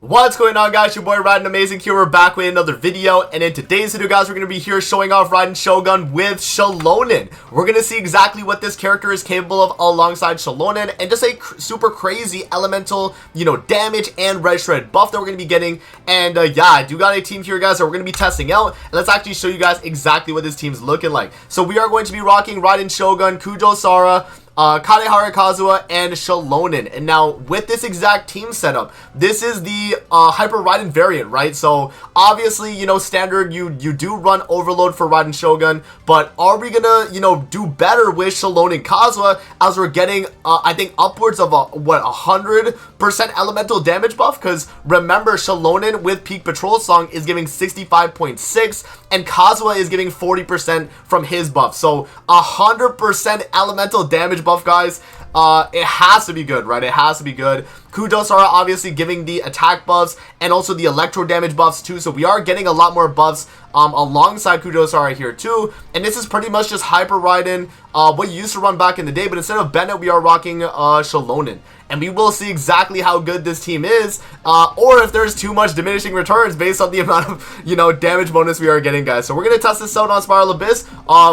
What's going on, guys? Your boy Raiden Amazing here. We're back with another video, and in today's video, guys, we're going to be here showing off Raiden Shogun with Shalonen. We're going to see exactly what this character is capable of alongside Shalonen, and just a super crazy elemental, damage and red shred buff that we're going to be getting. And yeah, I do got a team here, guys, that we're going to be testing out, and let's actually show you guys exactly what this team's looking like. So we are going to be rocking Raiden Shogun, Kujo Sara, Kadehara Kazuha, and Shalonen. And now with this exact team setup, this is the Hyper Raiden variant, right? So obviously, standard, you do run overload for Raiden Shogun, but are we gonna do better with Shalonen Kazuha, as we're getting I think upwards of 100% elemental damage buff? Because remember, Shalonen with Peak Patrol Song is giving 65.6 and Kazuha is giving 40% from his buff. So 100% elemental damage buff, guys. It has to be good, right? It has to be good. Kujo Sara obviously giving the attack buffs and also the electro damage buffs too, so we are getting a lot more buffs alongside Kujo Sara here too. And this is pretty much just Hyper Raiden, what you used to run back in the day, but instead of Bennett, we are rocking Shalonen. And we will see exactly how good this team is, or if there's too much diminishing returns based on the amount of, damage bonus we are getting, guys. So we're going to test this out on Spiral Abyss,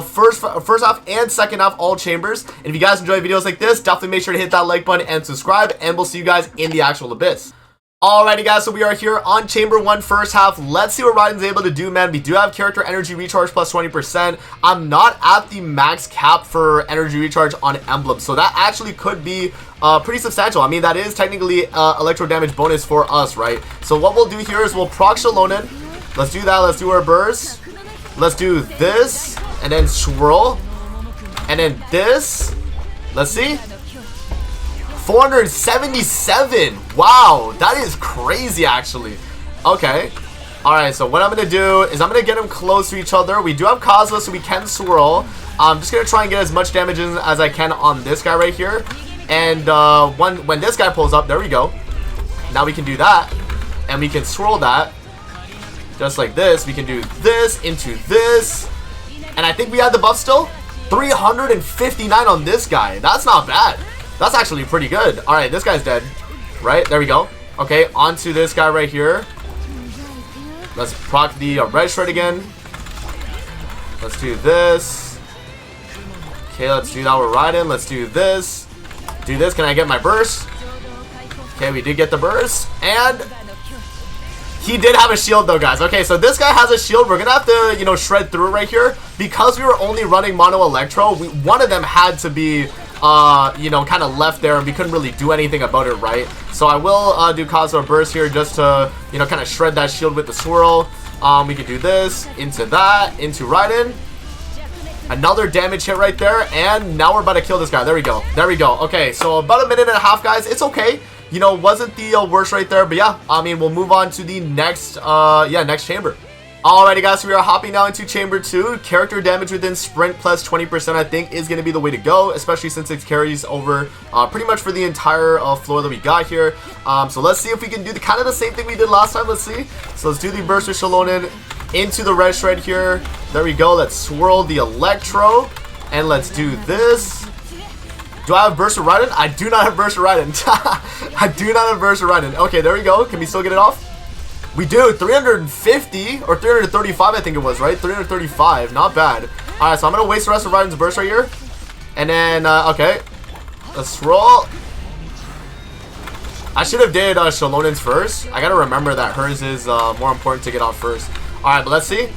first half and second half, all chambers. And if you guys enjoy videos like this, definitely make sure to hit that like button and subscribe, and we'll see you guys in the actual Abyss. Alrighty, guys, so we are here on Chamber 1 first half. Let's see what Raiden's able to do, man. We do have character energy recharge plus 20%. I'm not at the max cap for energy recharge on Emblem, so that actually could be pretty substantial. I mean, that is technically electro damage bonus for us, right? So what we'll do here is we'll proc Shalonen. Let's do that. Let's do our burst. Let's do this, and then swirl, and then this. Let's see. 477. Wow, that is crazy, actually. Okay. Alright, so what I'm going to do is I'm going to get them close to each other. We do have Kazuha, so we can swirl. I'm just going to try and get as much damage in as I can on this guy right here. And when this guy pulls up, there we go. Now we can do that. And we can swirl that. Just like this. We can do this into this. And I think we have the buff still. 359 on this guy. That's not bad. That's actually pretty good. Alright, this guy's dead. Right? There we go. Okay, onto this guy right here. Let's proc the red shred again. Let's do this. Okay, let's do that with Raiden. Let's do this. Do this. Can I get my burst? Okay, we did get the burst. And he did have a shield though, guys. Okay, so this guy has a shield. We're gonna have to, shred through it right here. Because we were only running mono electro, one of them had to be kind of left there, and we couldn't really do anything about it, right? So I will do Kazuha burst here just to, kind of shred that shield with the swirl. We can do this, into that, into Raiden. Another damage hit right there, and now we're about to kill this guy. There we go. There we go. Okay, so about a minute and a half, guys. It's okay. Wasn't the worst right there, but yeah, I mean, we'll move on to the next, next chamber. Alrighty, guys, so we are hopping now into Chamber 2. Character damage within sprint plus 20%, I think, is going to be the way to go, especially since it carries over pretty much for the entire floor that we got here. So let's see if we can do kind of the same thing we did last time. Let's see. So let's do the burst with Shalonen into the red shred here. There we go. Let's swirl the electro, and let's do this. Do I have burst with Raiden? I do not have burst with Raiden. I do not have burst with Raiden. Okay, there we go. Can we still get it off? We do. 350 or 335, I think it was, right? 335. Not bad. Alright, so I'm going to waste the rest of Raiden's burst right here. And then, okay. Let's swirl. I should have did Shalonen's first. I got to remember that hers is more important to get off first. Alright, but let's see.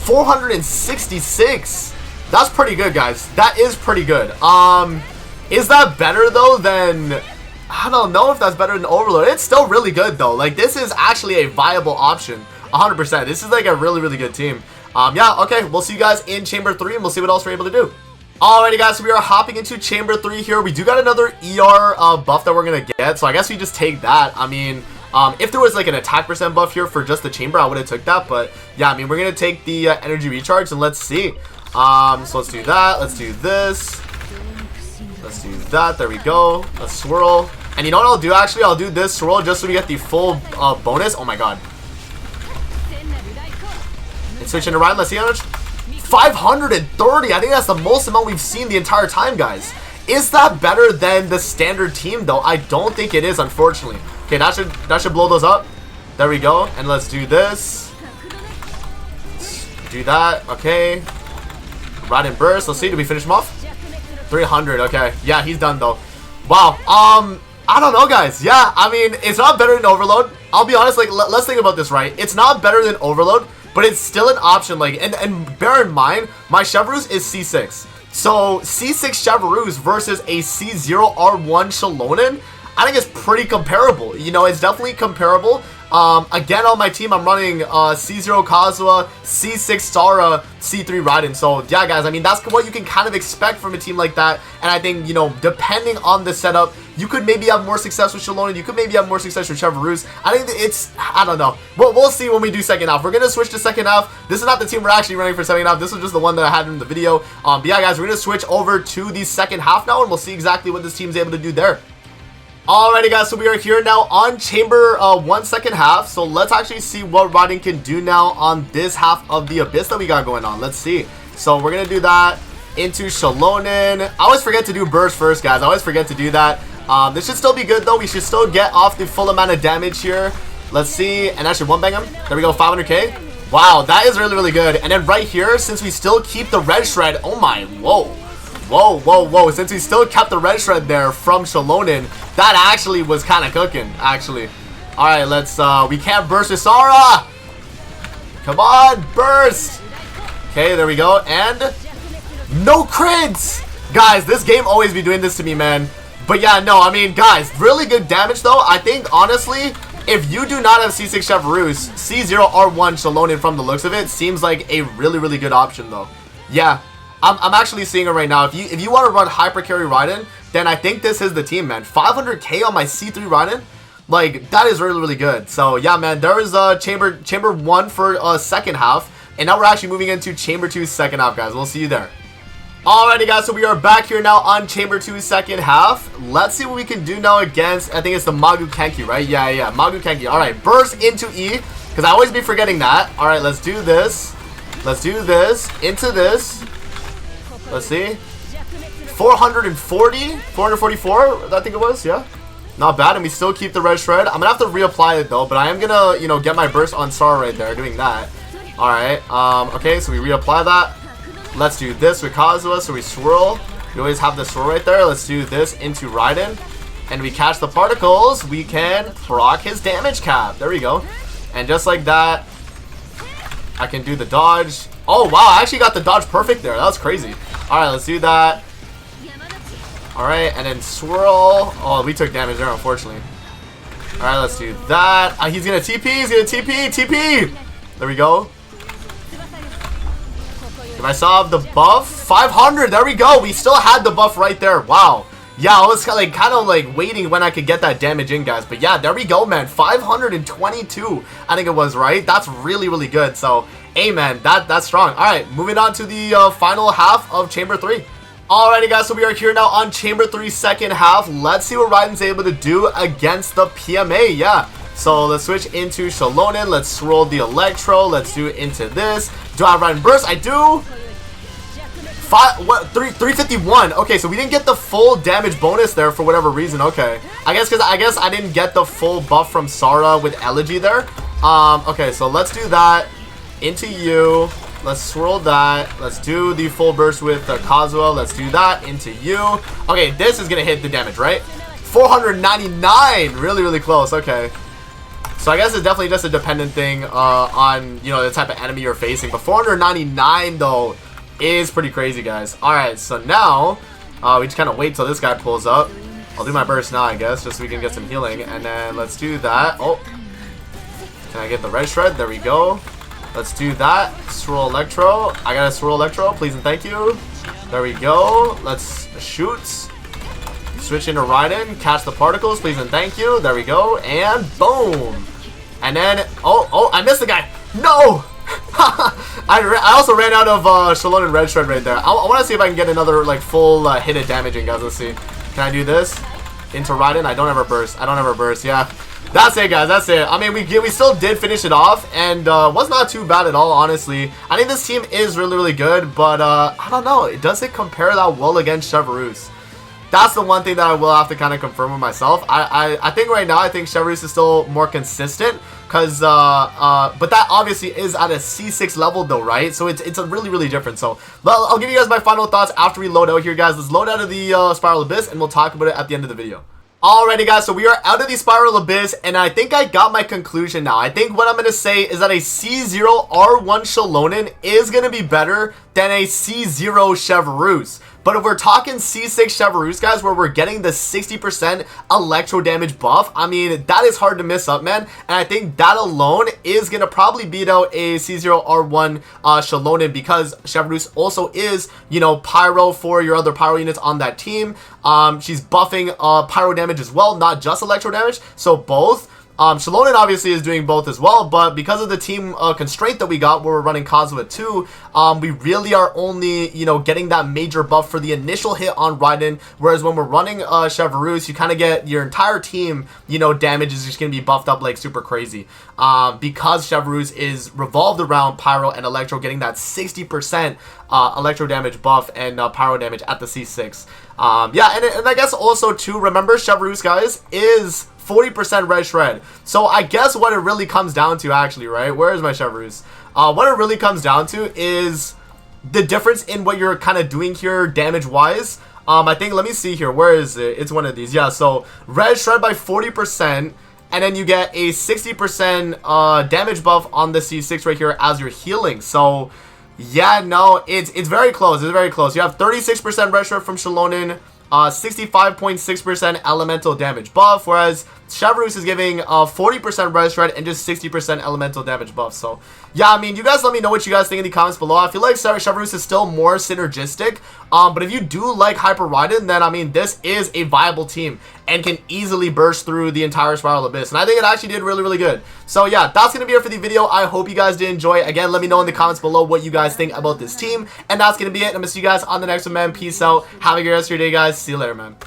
466. That's pretty good, guys. That is pretty good. Is that better, though, than... I don't know if that's better than Overload. It's still really good, though. Like, this is actually a viable option. 100%. This is, like, a really, really good team. Yeah, okay. We'll see you guys in Chamber 3, and we'll see what else we're able to do. Alrighty, guys. So we are hopping into Chamber 3 here. We do got another ER buff that we're going to get. So I guess we just take that. I mean, if there was, like, an attack percent buff here for just the Chamber, I would have took that. But, yeah, I mean, we're going to take the energy recharge, and let's see. So let's do that. Let's do this. Let's do that. There we go. Let's swirl. And you know what I'll do, actually? I'll do this swirl just so we get the full bonus. Oh my god. And switch into Raiden. Let's see how much. 530. I think that's the most amount we've seen the entire time, guys. Is that better than the standard team, though? I don't think it is, unfortunately. Okay, that should blow those up. There we go. And let's do this. Do that. Okay. Raiden burst. Let's see. Did we finish him off? 300. Okay. Yeah, he's done though. Wow. I don't know, guys. Yeah, I mean, it's not better than Overload. I'll be honest. Like, let's think about this, right? It's not better than Overload, but it's still an option. Like, and bear in mind, my Chevrolet is C6. So C6 Chevrolet versus a C0 R1 Shogun, I think it's pretty comparable. You know, it's definitely comparable. Again, on my team, I'm running C0 Kazuha, C6 Sara, C3 Raiden. So, yeah, guys, I mean, that's what you can kind of expect from a team like that. And I think, you know, depending on the setup, you could maybe have more success with Shogun. You could maybe have more success with Chevrolet. I think it's, I don't know. We'll see when we do second half. We're going to switch to second half. This is not the team we're actually running for second half. This was just the one that I had in the video. But yeah, guys, we're going to switch over to the second half now, and we'll see exactly what this team's able to do there. Alrighty, guys, so we are here now on Chamber 1 second half. So let's actually see what Raiden can do now on this half of the Abyss that we got going on. Let's see. So we're going to do that into Shogun. I always forget to do burst first, guys. I always forget to do that. This should still be good, though. We should still get off the full amount of damage here. Let's see. And that should one bang him. There we go, 500k. Wow, that is really, really good. And then right here, since we still keep the red shred. Oh my, whoa. Whoa, whoa, whoa. Since we still kept the red shred there from Shogun, that actually was kind of cooking, actually. Alright, let's, we can't burst with Sara. Come on, burst. Okay, there we go. And no crits. Guys, this game always be doing this to me, man. But yeah, no, I mean, guys, really good damage, though. I think, honestly, if you do not have C6 Chevrolet, C0 R1 Shogun from the looks of it, seems like a really, really good option, though. Yeah. I'm actually seeing it right now. If you want to run Hypercarry Raiden, then I think this is the team, man. 500k on my C3 Raiden, like, that is really, really good. So yeah, man, there is chamber 1 for second half, and now we're actually moving into chamber 2 second half, guys. We'll see you there. Alrighty, guys, so we are back here now on chamber 2 second half. Let's see what we can do now against, I think it's the Magu Kenki, right? Yeah, Magu Kenki. Alright, burst into E, because I always be forgetting that. Alright, let's do this. Let's do this, into this. Let's see. 444, I think it was, yeah. Not bad, and we still keep the red shred. I'm gonna have to reapply it though, but I am gonna, you know, get my burst on Sara right there, doing that. Alright, okay, so we reapply that. Let's do this with Kazuha, so we swirl. We always have the swirl right there. Let's do this into Raiden. And we catch the particles, we can proc his damage cap. There we go. And just like that, I can do the dodge. Oh wow, I actually got the dodge perfect there. That was crazy. Alright, let's do that. Alright, and then swirl. Oh, we took damage there, unfortunately. Alright, let's do that. He's gonna TP, TP! There we go. If I saw the buff, 500, there we go. We still had the buff right there. Wow. Yeah, I was kind of like waiting when I could get that damage in, guys. But yeah, there we go, man. 522, I think it was, right? That's really, really good. So, hey, man, that's strong. All right, moving on to the final half of Chamber 3. Alrighty, guys, so we are here now on Chamber 3 second half. Let's see what Raiden's able to do against the PMA. Yeah. So let's switch into Shogun. Let's swirl the Electro. Let's do it into this. Do I have Raiden burst? I do. 351. Okay, so we didn't get the full damage bonus there for whatever reason. Okay, I guess I didn't get the full buff from Sara with Elegy there. Okay, so let's do that into you. Let's swirl that. Let's do the full burst with Kazuha. Let's do that into you. Okay, this is gonna hit the damage, right? 499. Really, really close. Okay. So I guess it's definitely just a dependent thing on, you know, the type of enemy you're facing. But 499 though is pretty crazy, guys. Alright, so now we just kind of wait till this guy pulls up. I'll do my burst now, I guess, just so we can get some healing. And then let's do that. Oh, can I get the red shred? There we go. Let's do that. Swirl Electro. I got a Swirl Electro, please and thank you. There we go. Let's shoot. Switch into Raiden. Catch the particles, please and thank you. There we go. And boom. And then, oh, I missed the guy. No! I also ran out of Shogun and Red Shred right there. I want to see if I can get another like full hit of damage in, guys. Let's see. Can I do this? Into Raiden? I don't ever burst. Yeah. That's it, guys. That's it. I mean, we still did finish it off, and was not too bad at all, honestly. I think this team is really, really good, but I don't know. Does it compare that well against Chevrolet? That's the one thing that I will have to kind of confirm with myself. I think right now, I think Chevreuse is still more consistent. Because, but that obviously is at a C6 level though, right? So it's a really different. So, well, I'll give you guys my final thoughts after we load out here, guys. Let's load out of the Spiral Abyss, and we'll talk about it at the end of the video. Alrighty, guys, so we are out of the Spiral Abyss, and I think I got my conclusion now. I think what I'm going to say is that a C0 R1 Shalonen is going to be better than a C0 Chevreuse. But if we're talking C6 Chevreuse, guys, where we're getting the 60% electro damage buff, I mean, that is hard to miss up, man. And I think that alone is going to probably beat out a C0 R1 Shalonen, because Chevreuse also is, you know, pyro for your other pyro units on that team. She's buffing pyro damage as well, not just electro damage. So both. Shalonen obviously is doing both as well, but because of the team constraint that we got where we're running Kazuha 2, we really are only, you know, getting that major buff for the initial hit on Raiden, whereas when we're running Chevreuse, you kind of get your entire team, you know, damage is just going to be buffed up like super crazy, because Chevreuse is revolved around Pyro and Electro, getting that 60% electro damage buff and pyro damage at the C6. Yeah, and I guess also too, remember Chevreuse, guys, is 40% red shred. So I guess what it really comes down to, actually, right? Where is my Chevreuse? What it really comes down to is the difference in what you're kind of doing here damage wise. I think, let me see here, where is it? It's one of these. Yeah, so red shred by 40%, and then you get a 60% damage buff on the C6 right here as you're healing. So yeah, no, it's very close. It's very close. You have 36% red shred from Shalonen, 65.6% elemental damage buff, whereas Chevreuse is giving 40% red shred and just 60% elemental damage buff. So yeah, I mean, you guys let me know what you guys think in the comments below. I feel like Chevreuse is still more synergistic, but if you do like Hyper Raiden, then I mean, this is a viable team and can easily burst through the entire Spiral Abyss, and I think it actually did really good. So yeah, that's gonna be it for the video. I hope you guys did enjoy. Again, let me know in the comments below what you guys think about this team, and that's gonna be it. I'm gonna see you guys on the next one, man. Peace out. Have a good rest of your day, guys. See you later, man.